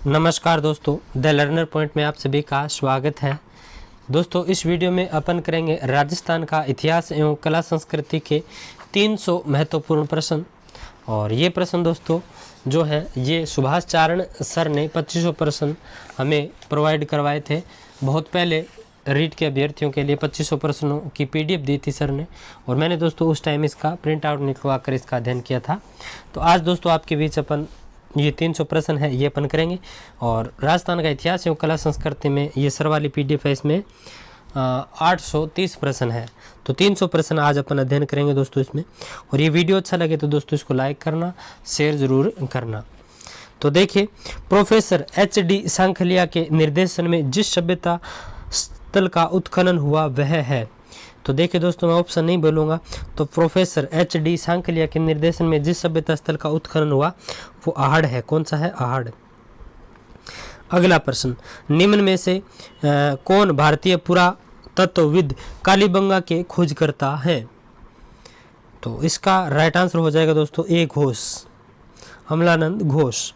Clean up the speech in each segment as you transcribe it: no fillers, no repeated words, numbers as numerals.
नमस्कार दोस्तों, the learner point में आप सभी का स्वागत है। दोस्तों, इस वीडियो में अपन करेंगे राजस्थान का इतिहास एवं कला संस्कृति के 300 महत्वपूर्ण प्रश्न। और ये प्रश्न दोस्तों जो है ये सुभाष चारण सर ने 2500 प्रश्न हमें प्रोवाइड करवाए थे। बहुत पहले रीट के अभ्यर्थियों के लिए 2500 प्रश्नों की पीडीएफ दी थी सर ने, और मैंने दोस्तों उस टाइम इसका प्रिंट आउट निकलवा कर इसका अध्ययन किया था। तो आज दोस्तों आपके बीच अपन ये 300 प्रश्न है ये अपन करेंगे। और राजस्थान का इतिहास एवं कला संस्कृति में ये सर वाली पीडीएफ है, इसमें 830 प्रश्न है। तो 300 प्रश्न आज अपन अध्ययन करेंगे दोस्तों इसमें। और ये वीडियो अच्छा लगे तो दोस्तों इसको लाइक करना, शेयर जरूर करना। तो देखिए, प्रोफेसर एच.डी. सांखलिया के निर्देशन में जिस सभ्यता स्थल का उत्खनन हुआ वह है। तो देखिए दोस्तों, मैं ऑप्शन नहीं बोलूँगा। तो प्रोफेसर एच.डी. सांखलिया के निर्देशन में जिस सभ्यता स्थल का उत्खनन हुआ वो आहड़ है। कौन सा है? आहड़। अगला प्रश्न, निम्न में से कौन भारतीय पुरातत्वविद कालीबंगा के खोजकर्ता है? तो इसका राइट आंसर हो जाएगा दोस्तों ए. घोष, अमलानंद घोष।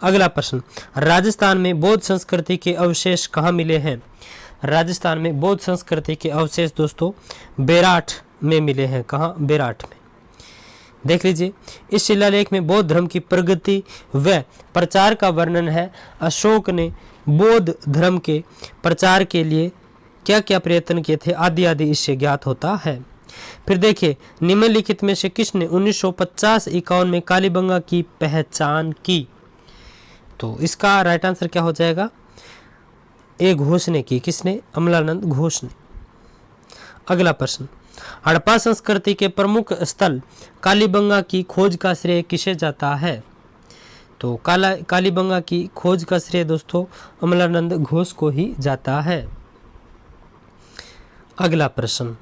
अगला प्रश्न, राजस्थान में बौद्ध संस्कृति के अवशेष कहाँ मिले हैं? राजस्थान में बौद्ध संस्कृति के अवशेष दोस्तों बेराठ में मिले हैं। कहाँ? बेराठ में। देख लीजिए, इस शिलालेख में बौद्ध धर्म की प्रगति व प्रचार का वर्णन है। अशोक ने बौद्ध धर्म के प्रचार के लिए क्या क्या प्रयत्न किए थे आदि आदि इससे ज्ञात होता है। फिर देखिए, निम्नलिखित में से किसने 1950-51 में कालीबंगा की पहचान की? तो इसका राइट आंसर क्या हो जाएगा? ए. घोष ने की। किसने? अमलानंद घोष ने। अगला प्रश्न, हड़प्पा संस्कृति के प्रमुख स्थल कालीबंगा की खोज का श्रेय किसे जाता है? तो कालीबंगा की खोज का श्रेय दोस्तों अमलानंद घोष को ही जाता है। अगला प्रश्न,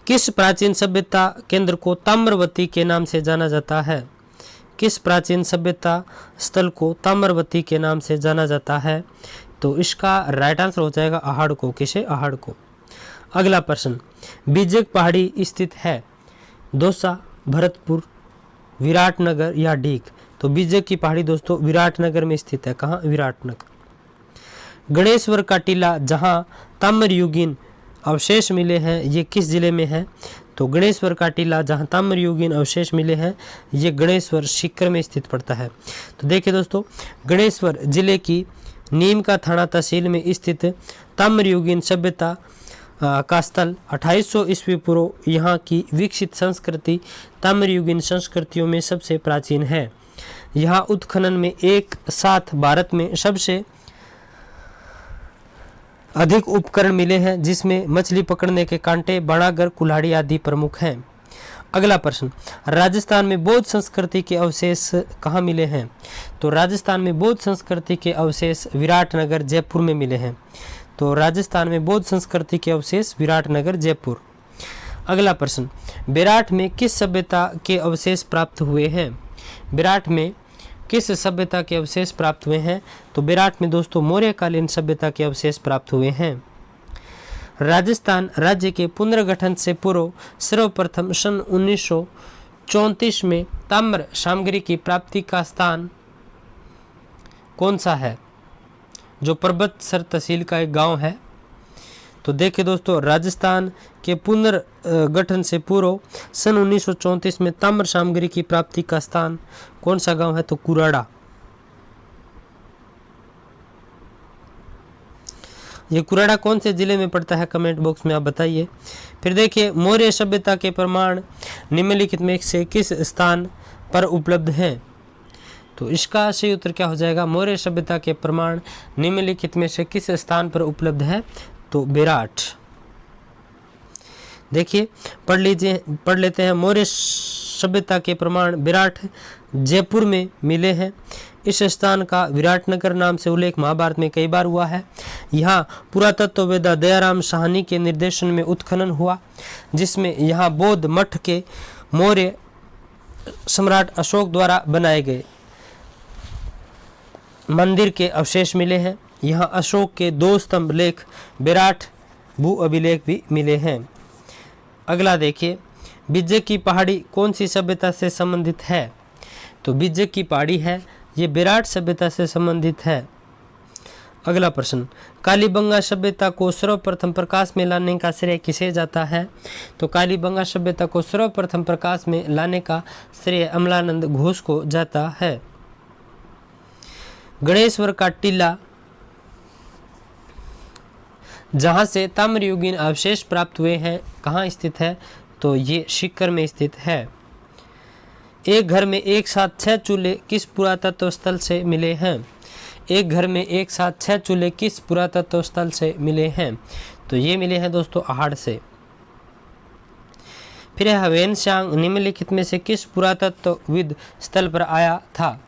किस प्राचीन सभ्यता केंद्र को ताम्रवती के नाम से जाना जाता है? किस प्राचीन सभ्यता स्थल को ताम्रवती के नाम से जाना जाता है? तो इसका राइट आंसर हो जाएगा आहड़ को। किसे? आहड़ को। अगला प्रश्न, बीजक पहाड़ी स्थित है दौसा, भरतपुर, विराटनगर या डीग? तो बीजक की पहाड़ी दोस्तों विराटनगर में स्थित है। कहाँ? विराटनगर। गणेश्वर का टीला जहाँ ताम्रयुगीन अवशेष मिले हैं ये किस जिले में है? तो गणेश्वर का टीला जहाँ ताम्रयुगीन अवशेष मिले हैं ये गणेश्वर सीकर में स्थित पड़ता है। तो देखिए दोस्तों, गणेश्वर जिले की नीम का थाना तहसील में स्थित ताम्रयुगीन सभ्यता का स्थल 2800 ईस्वी पूर्व यहाँ की विकसित संस्कृति ताम्रयुगीन संस्कृतियों में सबसे प्राचीन है। यहाँ उत्खनन में एक साथ भारत में सबसे अधिक उपकरण मिले हैं, जिसमें मछली पकड़ने के कांटे, बाणागर, कुल्हाड़ी आदि प्रमुख हैं। अगला प्रश्न, राजस्थान में बौद्ध संस्कृति के अवशेष कहाँ मिले हैं? तो राजस्थान में बौद्ध संस्कृति के अवशेष विराटनगर, जयपुर में मिले हैं। तो राजस्थान में बौद्ध संस्कृति के अवशेष विराटनगर, जयपुर। अगला प्रश्न, बेराठ में किस सभ्यता के अवशेष प्राप्त हुए हैं? बेराठ में किस सभ्यता के अवशेष प्राप्त हुए हैं? तो बेराठ में दोस्तों मौर्यकालीन सभ्यता के अवशेष प्राप्त हुए हैं। राजस्थान राज्य के पुनर्गठन से पूर्व सर्वप्रथम सन 1934 में ताम्र सामग्री की प्राप्ति का स्थान कौन सा है? जो परबतसर तहसील का एक गांव है। तो देखिए दोस्तों, राजस्थान के पुनर्गठन से पूर्व सन 1934 में ताम्र सामग्री की प्राप्ति का स्थान कौन सा गांव है? तो कुराड़ा। ये कुराड़ा कौन से जिले में पड़ता है? कमेंट बॉक्स में आप बताइए। फिर देखिए, मौर्य सभ्यता के प्रमाण निम्नलिखित में से किस स्थान पर उपलब्ध हैं? तो इसका सही उत्तर क्या हो जाएगा? मौर्य सभ्यता के प्रमाण निम्नलिखित में से किस स्थान पर उपलब्ध है? तो बेराठ। देखिए, पढ़ लेते हैं। मौर्य सभ्यता के प्रमाण बेराठ जयपुर में मिले हैं। इस स्थान का विराटनगर नाम से उल्लेख महाभारत में कई बार हुआ है। यहाँ पुरातत्ववेत्ता दयाराम साहनी के निर्देशन में उत्खनन हुआ, जिसमें यहाँ बौद्ध मठ के मौर्य सम्राट अशोक द्वारा बनाए गए मंदिर के अवशेष मिले हैं। यहाँ अशोक के 2 स्तंभ लेख बेराठ भू अभिलेख भी मिले हैं। अगला देखिए, बिज्जे की पहाड़ी कौन सी सभ्यता से संबंधित है? तो बिज्जक की पहाड़ी है, ये विराट सभ्यता से संबंधित है। अगला प्रश्न, कालीबंगा सभ्यता को सर्वप्रथम प्रकाश में लाने का श्रेय किसे जाता है? तो कालीबंगा सभ्यता को सर्वप्रथम प्रकाश में लाने का श्रेय अमलानंद घोष को जाता है। गणेश्वर का टीला, जहां से ताम्रयुगीन अवशेष प्राप्त हुए हैं, कहाँ स्थित है? तो ये सीकर में स्थित है। एक घर में एक साथ 6 चूल्हे किस पुरातत्व स्थल से मिले हैं? एक घर में एक साथ 6 चूल्हे किस पुरातत्व स्थल से मिले हैं? तो ये मिले हैं दोस्तों आहड़ से। फिर हवेनसांग निम्नलिखित में से किस पुरातत्वविद स्थल पर आया था?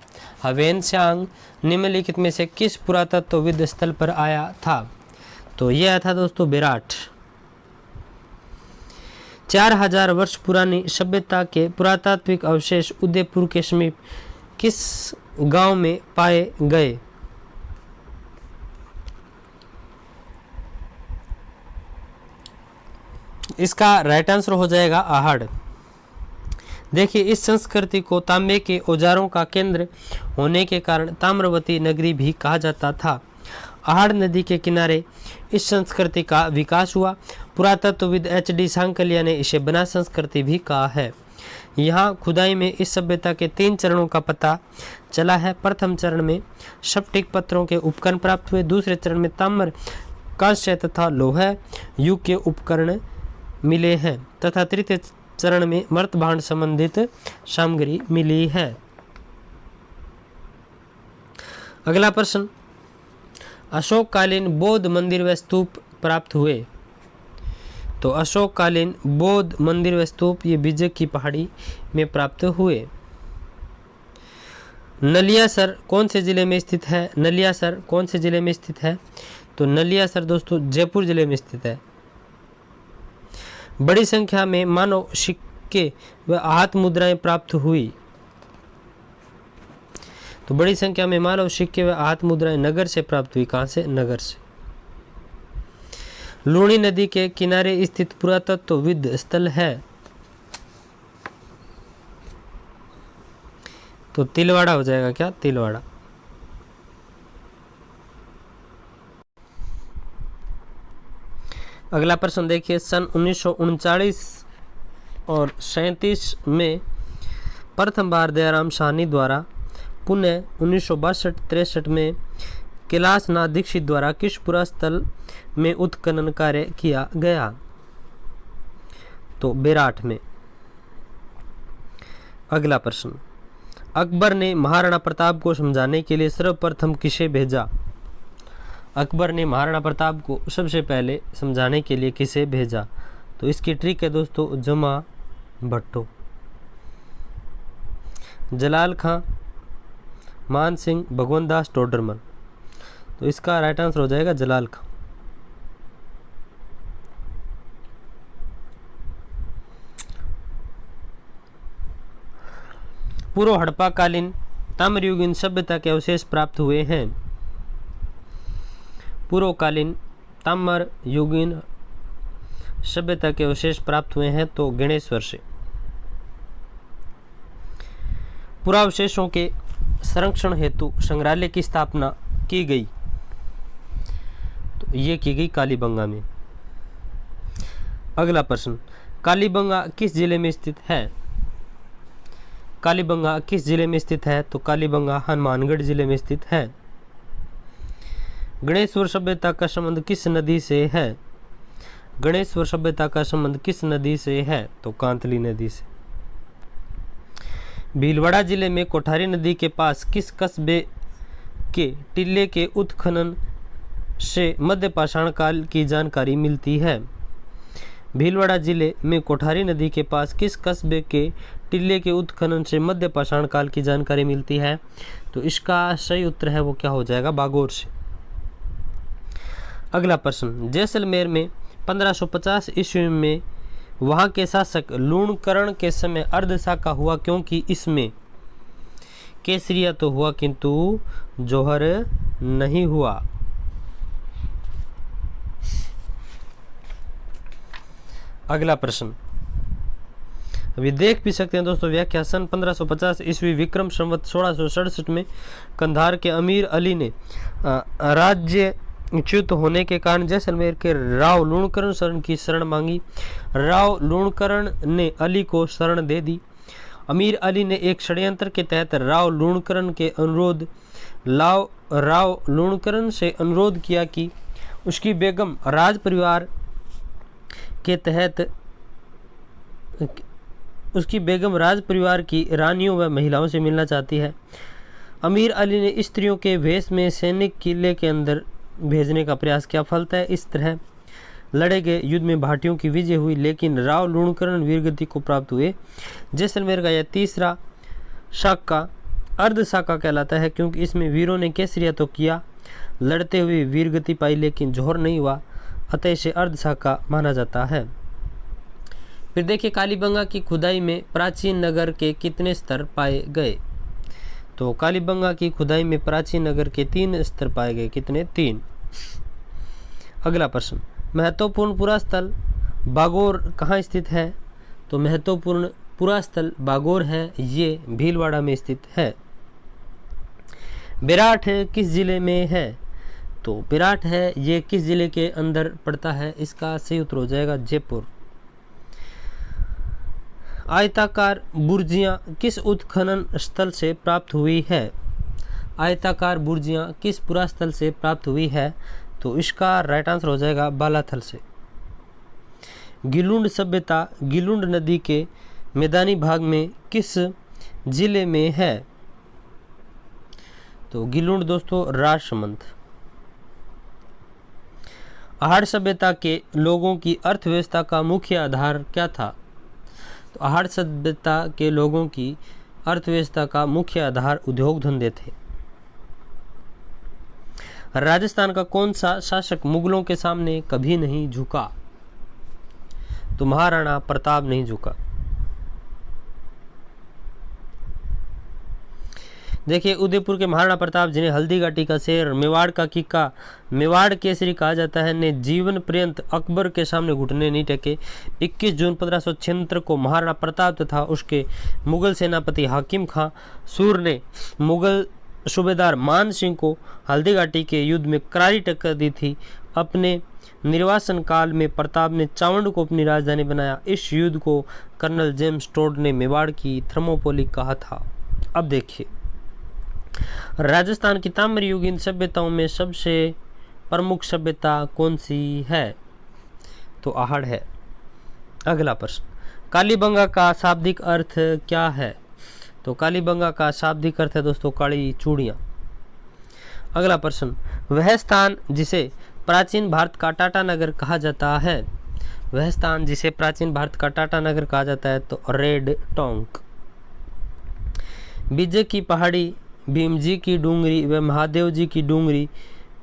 हवेनसांग निम्नलिखित में से किस पुरातत्वविद स्थल पर आया था? तो यह आया था दोस्तों विराट। 4000 वर्ष पुरानी सभ्यता के पुरातात्विक अवशेष उदयपुर के समीप किस गांव में पाए गए? इसका राइट आंसर हो जाएगा आहड़। देखिए, इस संस्कृति को तांबे के औजारों का केंद्र होने के कारण ताम्रवती नगरी भी कहा जाता था। आहड़ नदी के किनारे इस संस्कृति का विकास हुआ। पुरातत्वविद एच.डी. सांकलिया ने इसे बना संस्कृति भी कहा है। यहाँ खुदाई में इस सभ्यता के 3 चरणों का पता चला है। प्रथम चरण में स्फटिक पत्थरों के उपकरण प्राप्त हुए। दूसरे चरण में ताम्र, कांस्य तथा लोह युग के उपकरण मिले हैं तथा तृतीय चरण में मर्तभांड संबंधित सामग्री मिली है। अगला प्रश्न, अशोककालीन बौद्ध मंदिर व स्तूप प्राप्त हुए। तो अशोककालीन बौद्ध मंदिर व स्तूप ये बिज्जक की पहाड़ी में प्राप्त हुए। नलियासर कौन से जिले में स्थित है? नलियासर कौन से जिले में स्थित है? तो नलियासर दोस्तों जयपुर जिले में स्थित है। बड़ी संख्या में मानव सिक्के व हाथ मुद्राएं प्राप्त हुई। तो बड़ी संख्या में मानव सिक्के व हाथ मुद्राएं नगर से प्राप्त हुई। कहां से? नगर से। लूणी नदी के किनारे स्थित पुरातत्वविद स्थल है। तो तिलवाड़ा हो जाएगा क्या? तिलवाड़ा। अगला प्रश्न देखिए, सन 1939 और 37 में प्रथम बार दयाराम साहनी द्वारा, पुनः 1962-63 में कैलाशनाथ दीक्षित द्वारा किस पुरास्थल में उत्खनन कार्य किया गया? तो बेराठ में। अगला प्रश्न, अकबर ने महाराणा प्रताप को समझाने के लिए सर्वप्रथम किसे भेजा? अकबर ने महाराणा प्रताप को सबसे पहले समझाने के लिए किसे भेजा? तो इसकी ट्रिक है दोस्तों जमा भट्टो। जलाल खां, मान सिंह, भगवंत दास टोडरमल। तो इसका राइट आंसर हो जाएगा जलाल खां। पूर्व हड़प्पाकालीन ताम्रयुगीन सभ्यता के अवशेष प्राप्त हुए हैं। पूर्वकालीन ताम्रयुगीन सभ्यता के अवशेष प्राप्त हुए हैं तो गणेश्वर से। पुरावशेषों के संरक्षण हेतु संग्रहालय की स्थापना की गई। तो ये की गई कालीबंगा में। अगला प्रश्न, कालीबंगा किस जिले में स्थित है? कालीबंगा किस जिले में स्थित है? तो कालीबंगा हनुमानगढ़ जिले में स्थित है। गणेश्वर सभ्यता का संबंध किस नदी से है? गणेश्वर सभ्यता का संबंध किस नदी से है? तो कांतली नदी से। भीलवाड़ा जिले में कोठारी नदी के पास किस कस्बे के टीले के उत्खनन से मध्य पाषाण काल की जानकारी मिलती है? भीलवाड़ा जिले में कोठारी नदी के पास किस कस्बे के टीले के उत्खनन से मध्य पाषाण काल की जानकारी मिलती है? तो इसका सही उत्तर है वो क्या हो जाएगा? बागोर से। अगला प्रश्न, जैसलमेर में 1550 ईस्वी में वहां के शासक लूणकरण के समय अर्धशाका हुआ क्योंकि इसमें केसरिया तो हुआ किंतु जौहर नहीं हुआ। अगला प्रश्न, अभी देख भी सकते हैं दोस्तों। व्याख्या सन 1550 ईस्वी विक्रम संवत 1667 में कंधार के अमीर अली ने राज्य च्युत होने के कारण जैसलमेर के राव लूणकरण शरण की शरण मांगी। राव लूणकरण ने अली को शरण दे दी। अमीर अली ने एक षड्यंत्र के तहत राव लूणकरण से अनुरोध किया कि उसकी बेगम राज परिवार की रानियों व महिलाओं से मिलना चाहती है। अमीर अली ने स्त्रियों के वेश में सैनिक किले के अंदर भेजने का प्रयास किया। फलतः इस तरह लड़े गए युद्ध में भाटियों की विजय हुई, लेकिन राव लूणकरण वीरगति को प्राप्त हुए। जैसलमेर का यह तीसरा शाखा अर्ध शाखा कहलाता है, क्योंकि इसमें वीरों ने केसरिया तो किया, लड़ते हुए वीरगति पाई, लेकिन जोहर नहीं हुआ, अतः इसे अर्ध शाखा माना जाता है। फिर देखिए कालीबंगा की खुदाई में प्राचीन नगर के कितने स्तर पाए गए। तो कालीबंगा की खुदाई में प्राचीन नगर के 3 स्तर पाए गए। कितने? 3। अगला प्रश्न, महत्वपूर्ण पुरास्थल बागोर कहाँ स्थित है। तो महत्वपूर्ण पुरास्थल बागोर है, ये भीलवाड़ा में स्थित है। बेराठ किस जिले में है। तो बेराठ है ये किस जिले के अंदर पड़ता है। इसका सही उत्तर हो जाएगा जयपुर। आयताकार बुर्जियां किस उत्खनन स्थल से प्राप्त हुई है। आयताकार बुर्जियां किस पुरास्थल से प्राप्त हुई है। तो इसका राइट आंसर हो जाएगा बालाथल से। गिलुंड सभ्यता गिलुंड नदी के मैदानी भाग में किस जिले में है। तो गिलुंड दोस्तों राजसमंद। आहड़ सभ्यता के लोगों की अर्थव्यवस्था का मुख्य आधार क्या था। तो आहड़ सभ्यता के लोगों की अर्थव्यवस्था का मुख्य आधार उद्योग धंधे थे। राजस्थान का कौन सा शासक मुगलों के सामने कभी नहीं झुका। तो महाराणा प्रताप नहीं झुका। देखिए उदयपुर के महाराणा प्रताप, जिन्हें हल्दी घाटी का शेर, मेवाड़ का किक्का, मेवाड़ केसरी कहा जाता है, ने जीवन पर्यंत अकबर के सामने घुटने नहीं टेके। 21 जून 1576 को महाराणा प्रताप तथा उसके मुगल सेनापति हाकिम खां सूर ने मुगल सूबेदार मान सिंह को हल्दी घाटी के युद्ध में करारी टक्कर दी थी। अपने निर्वासन काल में प्रताप ने चावंड को अपनी राजधानी बनाया। इस युद्ध को कर्नल जेम्स टोड ने मेवाड़ की थर्मोपोली कहा था। अब देखिए राजस्थान की ताम्र युगीन सभ्यताओं में सबसे प्रमुख सभ्यता कौन सी है। तो आहड़ है। अगला प्रश्न, कालीबंगा का शाब्दिक अर्थ क्या है। तो कालीबंगा का शाब्दिक अर्थ है दोस्तों काली चूड़ियाँ। अगला प्रश्न, वह स्थान जिसे प्राचीन भारत का टाटा नगर कहा जाता है। वह स्थान जिसे प्राचीन भारत का टाटा नगर कहा जाता है तो रेड टोंक। विजय की पहाड़ी, भीम जी की डूंगरी व महादेव जी की डूंगरी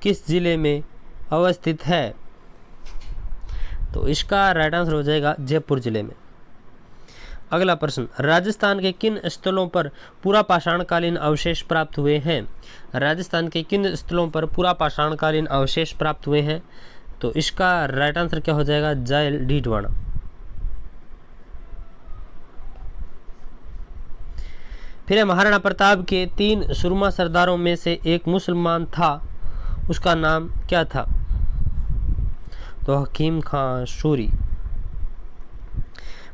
किस जिले में अवस्थित है। तो इसका राइट आंसर हो जाएगा जयपुर जिले में। अगला प्रश्न, राजस्थान के किन स्थलों पर पूरा पाषाणकालीन अवशेष प्राप्त हुए हैं। राजस्थान के किन स्थलों पर पूरा पाषाणकालीन अवशेष प्राप्त हुए हैं। तो इसका राइट आंसर क्या हो जाएगा जायल डीडवाना। फिर महाराणा प्रताप के 3 सुरमा सरदारों में से एक मुसलमान था, उसका नाम क्या था। तो हकीम खां सूरी।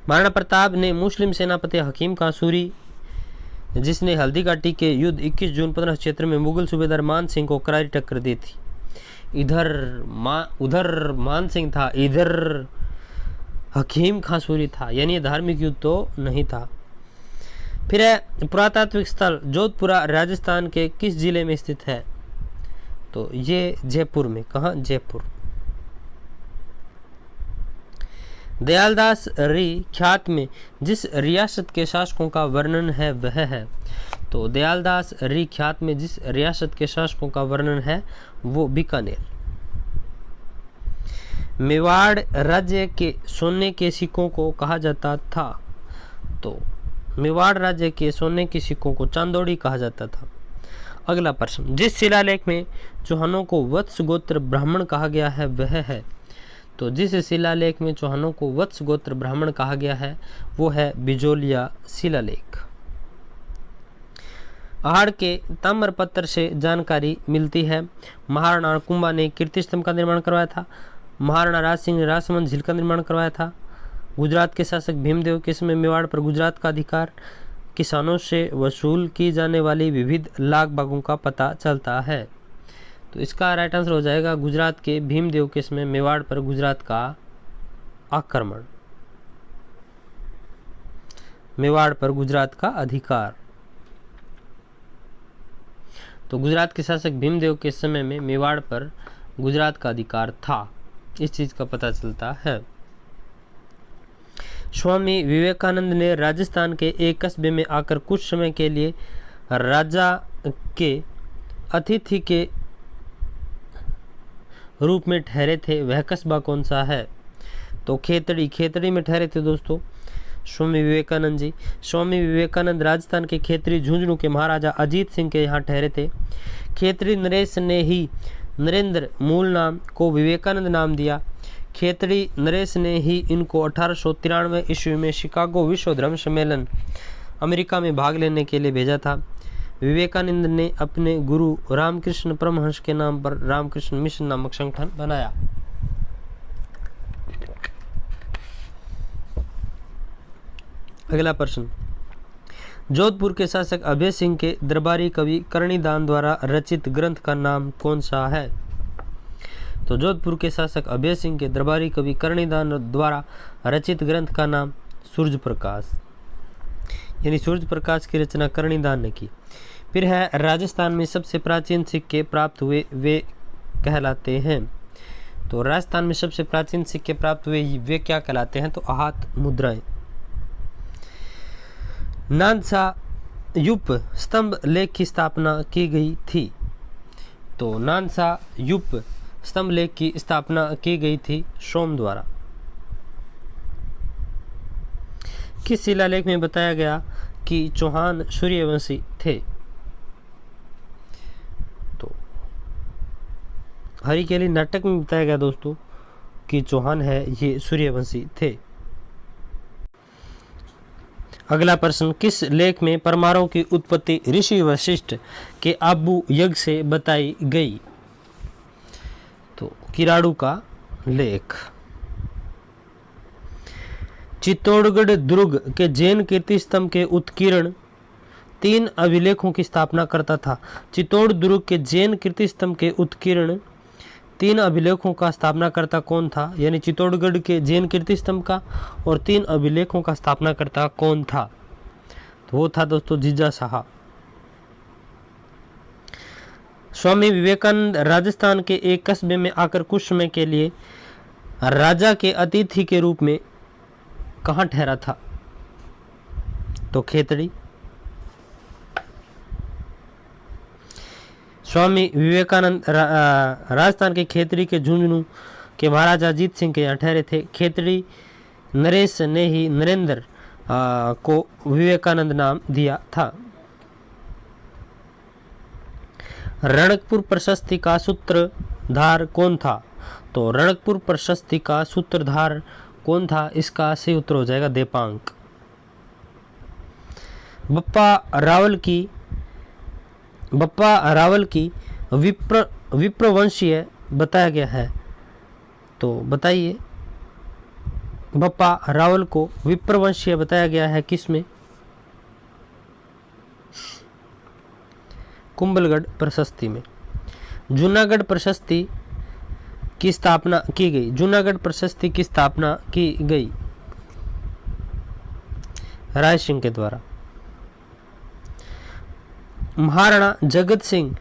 महाराणा प्रताप ने मुस्लिम सेनापति हकीम खां सूरी, जिसने हल्दी घाटी के युद्ध 21 जून 1576 में मुगल सूबेदार मान सिंह को करारी टक्कर दी थी। उधर मान सिंह था, इधर हकीम खां सूरी था, यानी धार्मिक युद्ध तो नहीं था। फिर है पुरातात्विक स्थल जोधपुरा राजस्थान के किस जिले में स्थित है। तो ये जयपुर में। कहाँ? जयपुर। दयालदास री ख्यात में जिस रियासत के शासकों का वर्णन है वह है। तो दयालदास री ख्यात में जिस रियासत के शासकों का वर्णन है वो बीकानेर। मेवाड़ राज्य के सोने के सिक्कों को कहा जाता था। तो मेवाड़ राज्य के सोने के सिक्कों को चांदोड़ी कहा जाता था। अगला प्रश्न, जिस शिलालेख में चौहानों को वत्स गोत्र ब्राह्मण कहा गया है वह है। तो जिस शिलालेख में चौहानों को वत्स गोत्र ब्राह्मण कहा गया है वो है बिजोलिया शिलालेख। आहड़ के ताम्रपत्र से जानकारी मिलती है। महाराणा कुंभा ने कीर्ति स्तंभ का निर्माण करवाया था। महाराणा राज सिंह ने राजसमंद झील का निर्माण करवाया था। गुजरात के शासक भीमदेव के समय मेवाड़ पर गुजरात का अधिकार, किसानों से वसूल की जाने वाली विविध लाख बागों का पता चलता है। तो इसका राइट आंसर हो जाएगा गुजरात के भीमदेव के समय मेवाड़ पर गुजरात का आक्रमण, मेवाड़ पर गुजरात का अधिकार। तो गुजरात के शासक भीमदेव के समय में मेवाड़ पर गुजरात का अधिकार था, इस चीज का पता चलता है। स्वामी विवेकानंद ने राजस्थान के एक कस्बे में आकर कुछ समय के लिए राजा के अतिथि के रूप में ठहरे थे, वह कस्बा कौन सा है? तो खेतड़ी में ठहरे थे दोस्तों स्वामी विवेकानंद जी। स्वामी विवेकानंद राजस्थान के खेतड़ी झुंझुनू के महाराजा अजीत सिंह के यहाँ ठहरे थे। खेतड़ी नरेश ने ही नरेंद्र मूल नाम को विवेकानंद नाम दिया। खेतड़ी नरेश ने ही इनको 1893 ईस्वी में शिकागो विश्व धर्म सम्मेलन अमेरिका में भाग लेने के लिए भेजा था। विवेकानंद ने अपने गुरु रामकृष्ण परमहंस के नाम पर रामकृष्ण मिशन नामक संगठन बनाया। अगला प्रश्न, जोधपुर के शासक अभय सिंह के दरबारी कवि कर्णिदान द्वारा रचित ग्रंथ का नाम कौन सा है? तो जोधपुर के शासक अभय सिंह के दरबारी कवि कर्णिदान द्वारा रचित ग्रंथ का नाम सूर्य प्रकाश, यानी सूर्य प्रकाश की रचना कर्णिदान ने की। फिर है राजस्थान में सबसे प्राचीन सिक्के प्राप्त हुए वे कहलाते हैं। तो राजस्थान में सबसे प्राचीन सिक्के प्राप्त हुए वे क्या कहलाते हैं? तो आहत मुद्राएं। नानसा युप स्तंभ लेख की स्थापना की गई थी। तो नानसा युप स्तंभ लेख की स्थापना की गई थी सोम द्वारा। किस शिलालेख में बताया गया कि चौहान सूर्यवंशी थे? तो हरिकेली नाटक में बताया गया दोस्तों कि चौहान है ये सूर्यवंशी थे। अगला प्रश्न, किस लेख में परमाणु की उत्पत्ति ऋषि वशिष्ठ के आबू यज्ञ से बताई गई? तो किराड़ू का लेख। चित्तौड़गढ़ दुर्ग के जैन कीर्ति स्तंभ के उत्कीर्ण 3 अभिलेखों की स्थापना करता था। चित्तौड़ दुर्ग के जैन कीर्ति स्तंभ के उत्कीर्ण 3 अभिलेखों का स्थापना करता कौन था? यानी चित्तौड़गढ़ के जैन कीर्ति स्तंभ का और 3 अभिलेखों का स्थापना करता कौन था? तो वो था दोस्तों जीजा शाह। स्वामी विवेकानंद राजस्थान के एक कस्बे में आकर कुछ समय के लिए राजा के अतिथि के रूप में कहाँ ठहरा था? तो खेतड़ी। स्वामी विवेकानंद राजस्थान के खेतड़ी के झुंझुनू के महाराजा अजीत सिंह के यहाँ ठहरे थे। खेतड़ी नरेश ने ही नरेंद्र को विवेकानंद नाम दिया था। रणकपुर प्रशस्ति का सूत्रधार कौन था? तो रणकपुर प्रशस्ति का सूत्रधार कौन था? इसका सही उत्तर हो जाएगा देपांक। बप्पा रावल की विप्रवंशीय बताया गया है। तो बताइए, बप्पा रावल को विप्रवंशीय बताया गया है किसमें? कुंभलगढ़ प्रशस्ति में। जूनागढ़ प्रशस्ति की स्थापना की गई। जूनागढ़ प्रशस्ति की स्थापना की गई राय सिंह के द्वारा। महाराणा जगत सिंह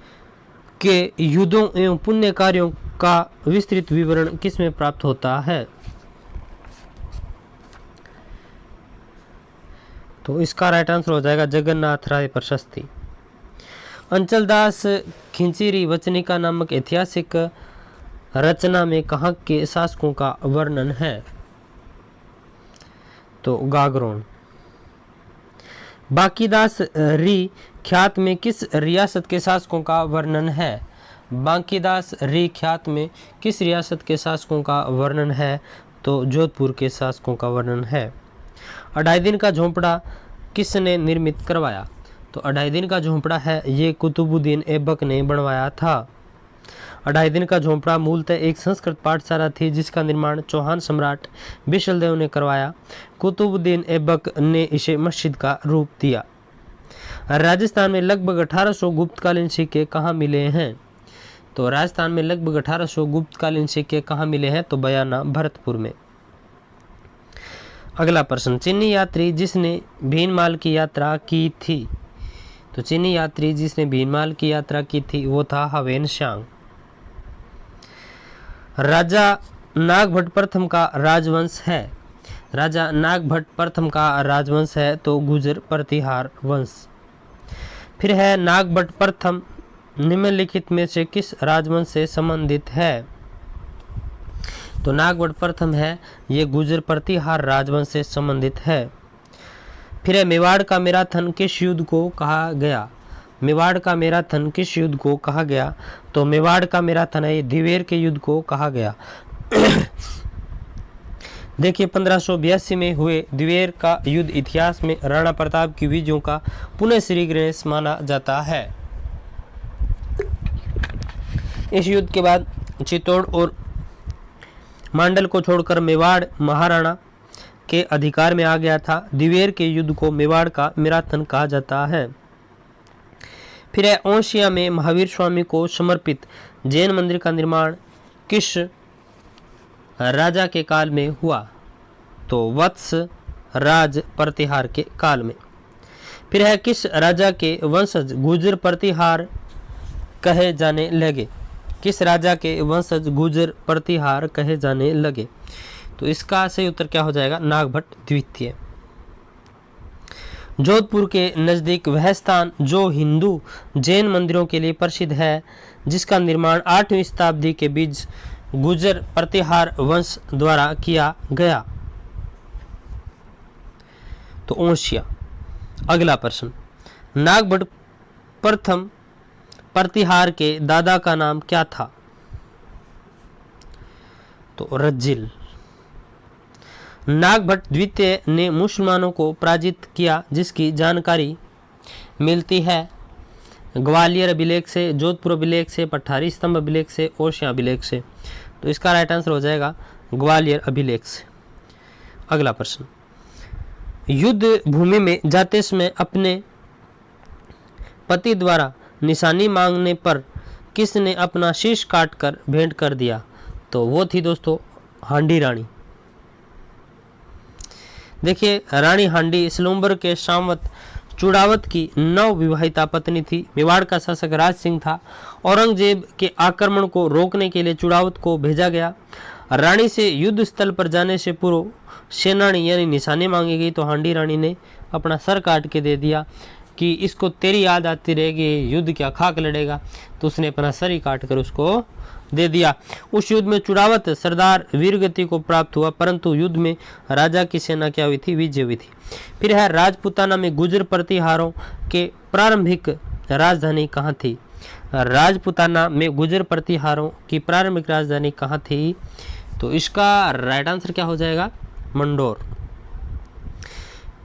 के युद्धों एवं पुण्य कार्यों का विस्तृत विवरण किसमें प्राप्त होता है? तो इसका राइट आंसर हो जाएगा जगन्नाथ राय प्रशस्ति। अंचलदास खिंचीरी वचनिका नामक ऐतिहासिक रचना में कहाँ के शासकों का वर्णन है? तो गागरोन। बाकीदास री ख्यात में किस रियासत के शासकों का वर्णन है? बांकीदास री ख्यात में किस रियासत के शासकों का वर्णन है? तो जोधपुर के शासकों का वर्णन है। 2.5 दिन का झोंपड़ा किसने निर्मित करवाया? तो 2.5 दिन का झोंपड़ा है ये कुतुबुद्दीन ऐबक ने बनवाया था। 2.5 दिन का झोंपड़ा मूलतः एक संस्कृत पाठशाला थी जिसका निर्माण चौहान सम्राट बिशलदेव ने करवाया। कुतुबुद्दीन ऐबक ने इसे मस्जिद का रूप दिया। राजस्थान में लगभग 1800 गुप्तकालीन सिक्के कहाँ मिले हैं? तो राजस्थान में लगभग 1800 गुप्तकालीन सिक्के कहाँ मिले हैं? तो बयाना भरतपुर में। अगला प्रश्न, चीनी यात्री जिसने भीनमाल की यात्रा की थी? तो चीनी यात्री जिसने भीनमाल की यात्रा की थी वो था हवेन सांग। राजा नागभट्ट प्रथम का राजवंश है? राजा नागभट्ट प्रथम का राजवंश है तो गुर्जर प्रतिहार वंश। फिर है नागभट्ट प्रथम निम्नलिखित में से किस राजवंश से संबंधित है? तो नागभट्ट प्रथम है ये गुर्जर प्रतिहार राजवंश से संबंधित है। फिर है मेवाड़ का मैराथन किस युद्ध को कहा गया? मेवाड़ का मैराथन किस युद्ध को कहा गया? तो मेवाड़ का मैराथन है दिवेर के युद्ध को कहा गया। देखिए 1582 में हुए दिवेर का युद्ध इतिहास में राणा प्रताप की विजयों का पुनः श्रीगणेश माना जाता है। इस युद्ध के बाद चित्तौड़ और मांडल को छोड़कर मेवाड़ महाराणा के अधिकार में आ गया था। दिवेर के युद्ध को मेवाड़ का मैराथन कहा जाता है। फिर है ओंशिया में महावीर स्वामी को समर्पित जैन मंदिर का निर्माण किस राजा के काल में हुआ? तो वत्स राज प्रतिहार के काल में। फिर है किस राजा के वंशज गुर्जर प्रतिहार कहे जाने लगे? किस राजा के वंशज गुर्जर प्रतिहार कहे जाने लगे? तो इसका सही उत्तर क्या हो जाएगा? नागभट्ट द्वितीय। जोधपुर के नज़दीक वह स्थान जो हिंदू जैन मंदिरों के लिए प्रसिद्ध है जिसका निर्माण 8वीं शताब्दी के बीच गुर्जर प्रतिहार वंश द्वारा किया गया? तो ओंशिया। अगला प्रश्न, नागभट्ट प्रथम प्रतिहार के दादा का नाम क्या था? तो रज्जिल। नागभट्ट द्वितीय ने मुसलमानों को पराजित किया जिसकी जानकारी मिलती है ग्वालियर अभिलेख से, जोधपुर अभिलेख से, पठारी स्तंभ अभिलेख से, ओशिया अभिलेख से। तो इसका राइट आंसर हो जाएगा ग्वालियर अभिलेख से। अगला प्रश्न, युद्ध भूमि में जाते समय अपने पति द्वारा निशानी मांगने पर किसने अपना शीश काटकर भेंट कर दिया? तो वो थी दोस्तों हांडी रानी। देखिए रानी हांडी इस्लामपुर के सामंत चुड़ावत की नवविवाहिता पत्नी थी। मेवाड़ का शासक राज सिंह था। औरंगजेब के आक्रमण को रोकने के लिए चुड़ावत को भेजा गया। रानी से युद्ध स्थल पर जाने से पूर्व सेनानी यानी निशानी मांगी गई तो हांडी रानी ने अपना सर काट के दे दिया कि इसको तेरी याद आती रहेगी, युद्ध क्या खाक लड़ेगा। तो उसने अपना सर ही काट कर उसको दे दिया। उस युद्ध में चुड़ावत सरदार वीरगति को प्राप्त हुआ परंतु युद्ध में राजा की सेना क्या हुई थी? विजय हुई थी। फिर है राजपूताना में गुर्जर प्रतिहारों के प्रारंभिक राजधानी कहाँ थी? राजपूताना में गुर्जर प्रतिहारों की प्रारंभिक राजधानी कहाँ थी? तो इसका राइट आंसर क्या हो जाएगा? मंडोर।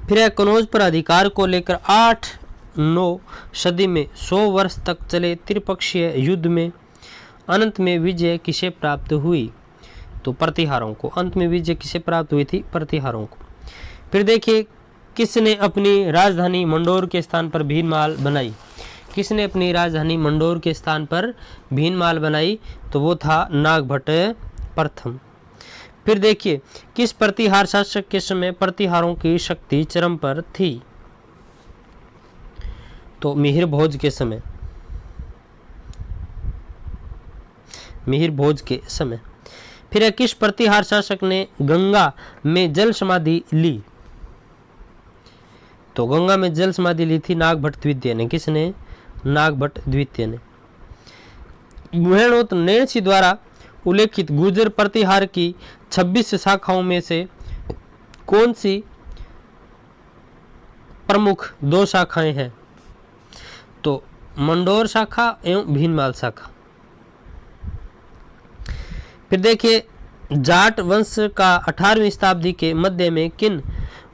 फिर है कनौज पर अधिकार को लेकर 8-9 सदी में 100 वर्ष तक चले त्रिपक्षीय युद्ध में अंत में विजय किसे प्राप्त हुई? तो प्रतिहारों को। अंत में विजय किसे प्राप्त हुई थी? प्रतिहारों को। फिर देखिए किसने अपनी राजधानी मंडोर के स्थान पर भीनमाल बनाई? किसने अपनी राजधानी मंडोर के स्थान पर भीनमाल बनाई? तो वो था नागभट्ट प्रथम। फिर देखिए किस प्रतिहार शासक के समय प्रतिहारों की शक्ति चरम पर थी? तो मिहिर भोज के समय। मिहिर भोज के समय। फिर किस प्रतिहार शासक ने गंगा में जल समाधि ली? तो गंगा में जल समाधि ली थी नागभट्ट द्वितीय ने। किसने? नागभट्ट द्वितीय ने। नैणसी द्वारा उल्लेखित गुर्जर प्रतिहार की 26 शाखाओं में से कौन सी प्रमुख 2 शाखाएं हैं? तो मंडोर शाखा एवं भीनमाल शाखा। फिर देखिए जाट वंश का 18वीं शताब्दी के मध्य में किन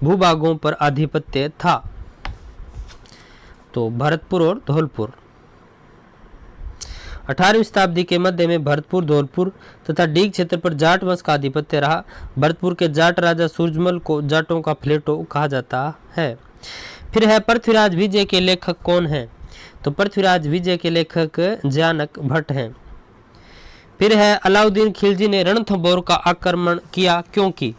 भूभागों पर आधिपत्य था? तो भरतपुर और धौलपुर। 18वीं शताब्दी के मध्य में भरतपुर, धौलपुर तथा डीग क्षेत्र पर जाट वंश का आधिपत्य रहा। भरतपुर के जाट राजा सूरजमल को जाटों का प्लेटो कहा जाता है। फिर है पृथ्वीराज विजय के लेखक कौन है? तो पृथ्वीराज विजय के लेखक जानक भट्ट हैं। फिर है अलाउद्दीन खिलजी ने रणथंभौर का आक्रमण किया क्योंकि?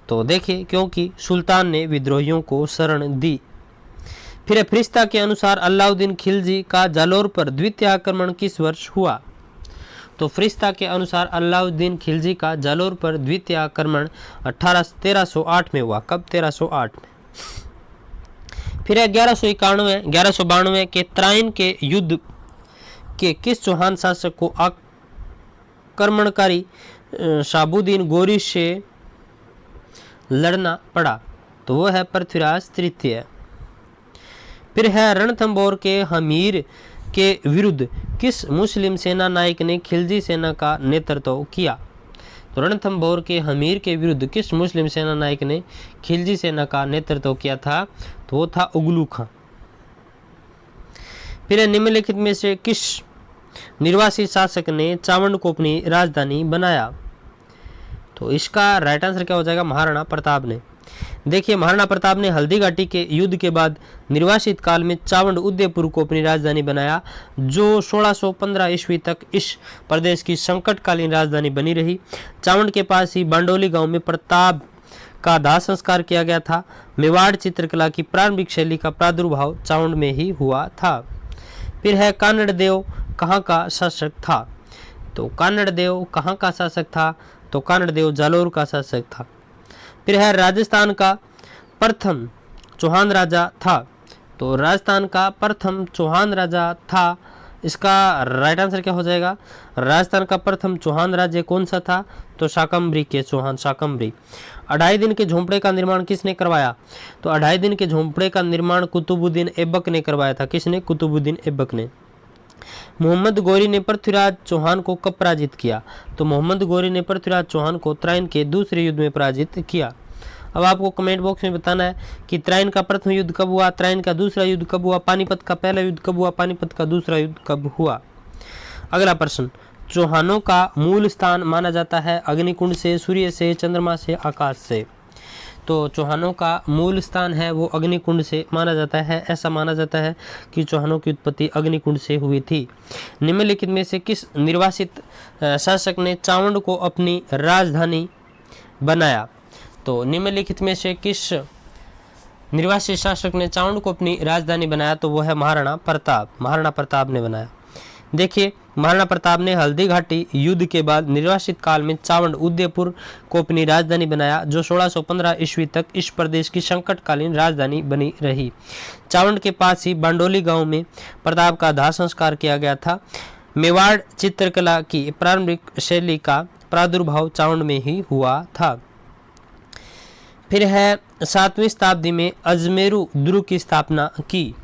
तो देखिए क्योंकि सुल्तान ने विद्रोहियों को शरण दी। फिर है फरिश्ता के अनुसार अलाउद्दीन खिलजी का जालौर पर द्वितीय आक्रमण किस वर्ष हुआ? तो फरिश्ता के अनुसार अलाउद्दीन खिलजी का जालौर पर द्वितीय आक्रमण 1308 में हुआ। कब? 1308 में। फिर है 1192 के त्राइन के युद्ध के किस चौहान शासक को आक्रमणकारी शाहबुद्दीन गोरी से लड़ना पड़ा? तो वो है पृथ्वीराज तृतीय। फिर है रणथंभौर के हमीर के विरुद्ध किस मुस्लिम सेना नायक ने खिलजी सेना का नेतृत्व किया? तो रणथंभौर के हमीर के विरुद्ध किस मुस्लिम सेना नायक ने खिलजी सेना का नेतृत्व किया था? तो वो था उगलू खां। फिर निम्नलिखित में से किस निर्वासित शासक ने चावंड को अपनी राजधानी बनाया? तो इसका राइट आंसर क्या हो जाएगा? महाराणा प्रताप ने। देखिए महाराणा प्रताप ने हल्दी घाटी के युद्ध के बाद निर्वासित काल में चावंड उदयपुर को अपनी राजधानी बनाया, जो 1615 ईस्वी तक इस प्रदेश की संकटकालीन राजधानी बनी रही। चावंड के पास ही बांडोली गांव में प्रताप का दाह संस्कार किया गया था। मेवाड़ चित्रकला की प्रारंभिक शैली का प्रादुर्भाव चावंड में ही हुआ था। फिर है कानड़ देव कहाँ का शासक था? तो कानड़ देव कहाँ का शासक था? तो कानड़ देव जालौर का शासक था। फिर है राजस्थान का प्रथम चौहान राजा था? तो राजस्थान का प्रथम चौहान राजा था। इसका राइट आंसर क्या हो जाएगा? राजस्थान का प्रथम चौहान राज्य कौन सा था? तो शाकंभरी के चौहान, शाकंभरी। 2.5 दिन के झोंपड़े का निर्माण किसने करवाया? तो 2.5 दिन के झोंपड़े का निर्माण कुतुबुद्दीन ऐबक ने करवाया था। किसने? कुतुबुद्दीन ऐबक ने। मोहम्मद गौरी ने पृथ्वीराज चौहान को कब पराजित किया? तो मोहम्मद गौरी ने पृथ्वीराज चौहान को त्राइन के दूसरे युद्ध में पराजित किया। अब आपको कमेंट बॉक्स में बताना है कि त्राइन का प्रथम युद्ध कब हुआ, त्राइन का दूसरा युद्ध कब हुआ, पानीपत का पहला युद्ध कब हुआ, पानीपत का दूसरा युद्ध कब हुआ। अगला प्रश्न, चौहानों का मूल स्थान माना जाता है अग्निकुंड से, सूर्य से, चंद्रमा से, आकाश से। तो चौहानों का मूल स्थान है वो अग्निकुंड से माना जाता है। ऐसा माना जाता है कि चौहानों की उत्पत्ति अग्निकुंड से हुई थी। निम्नलिखित में से किस निर्वासित शासक ने चावंड को अपनी राजधानी बनाया? तो निम्नलिखित में से किस निर्वासित शासक ने चावंड को अपनी राजधानी बनाया? तो वो है महाराणा प्रताप। महाराणा प्रताप ने बनाया। देखिए महाराणा प्रताप ने हल्दी घाटी युद्ध के बाद निर्वासित काल में चावंड उदयपुर को अपनी राजधानी बनाया, जो 1615 ईस्वी तक इस प्रदेश की संकटकालीन राजधानी बनी रही। चावंड के पास ही बांडोली गांव में प्रताप का दाह संस्कार किया गया था। मेवाड़ चित्रकला की प्रारंभिक शैली का प्रादुर्भाव चावंड में ही हुआ था। फिर है 7वीं शताब्दी में अजमेरू दुर्ग की स्थापना की।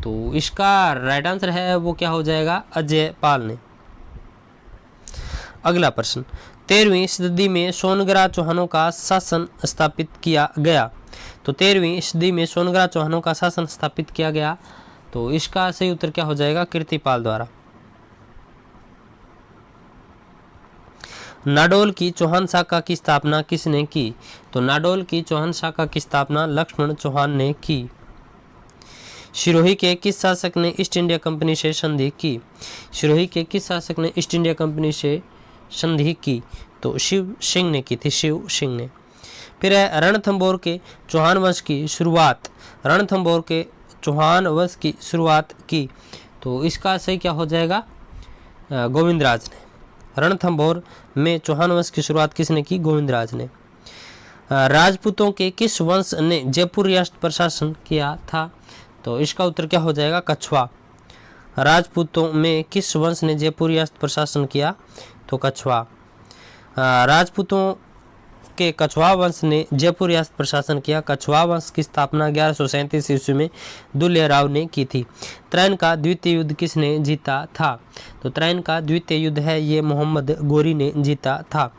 तो इसका राइट आंसर है वो क्या हो जाएगा? अजय पाल ने। अगला प्रश्न, 13वीं सदी में सोनगरा चौहानों का शासन स्थापित किया गया। तो 13वीं सदी में सोनगरा चौहानों का शासन स्थापित किया गया। तो इसका सही उत्तर क्या हो जाएगा? कीर्तिपाल द्वारा। नाडोल की चौहान शाखा की स्थापना किसने की? तो नाडोल की चौहान शाखा की स्थापना लक्ष्मण चौहान ने की। सिरोही के किस शासक ने ईस्ट इंडिया कंपनी से संधि की? सिरोही के किस शासक ने ईस्ट इंडिया कंपनी से संधि की? तो शिव सिंह ने की थी, शिव सिंह ने। फिर है रणथंभौर के चौहान वंश की शुरुआत, रणथंभौर के चौहान वंश की शुरुआत की। तो इसका सही क्या हो जाएगा? गोविंदराज ने। रणथंभौर में चौहान वंश की शुरुआत किसने की? गोविंदराज ने। राजपूतों के किस वंश ने जयपुर रियासत पर शासन किया था? तो इसका उत्तर क्या हो जाएगा? कछवा। राजपूतों में किस वंश ने जयपुर रियासत पर शासन किया? तो कछवा। राजपूतों के कछवाहा वंश ने जयपुर रियासत पर शासन किया। कछवाहा वंश की स्थापना 1137 ईस्वी में दुर्लभराव ने की थी। त्रैन का द्वितीय युद्ध किसने जीता था? तो त्रैन का द्वितीय युद्ध है ये मोहम्मद गोरी ने जीता था।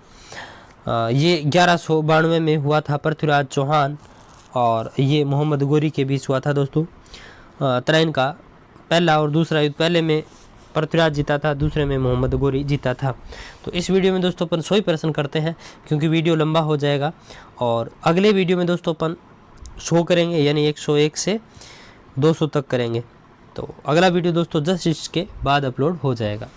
ये 1192 में हुआ था। पृथ्वीराज चौहान और ये मोहम्मद गोरी के बीच हुआ था दोस्तों। त्रैन का पहला और दूसरा युद्ध, पहले में पृथ्वीराज जीता था, दूसरे में मोहम्मद गोरी जीता था। तो इस वीडियो में दोस्तों अपन 100 ही प्रश्न करते हैं क्योंकि वीडियो लंबा हो जाएगा, और अगले वीडियो में दोस्तों अपन 100 करेंगे, यानी 101 से 200 तक करेंगे। तो अगला वीडियो दोस्तों 10 इसके बाद अपलोड हो जाएगा।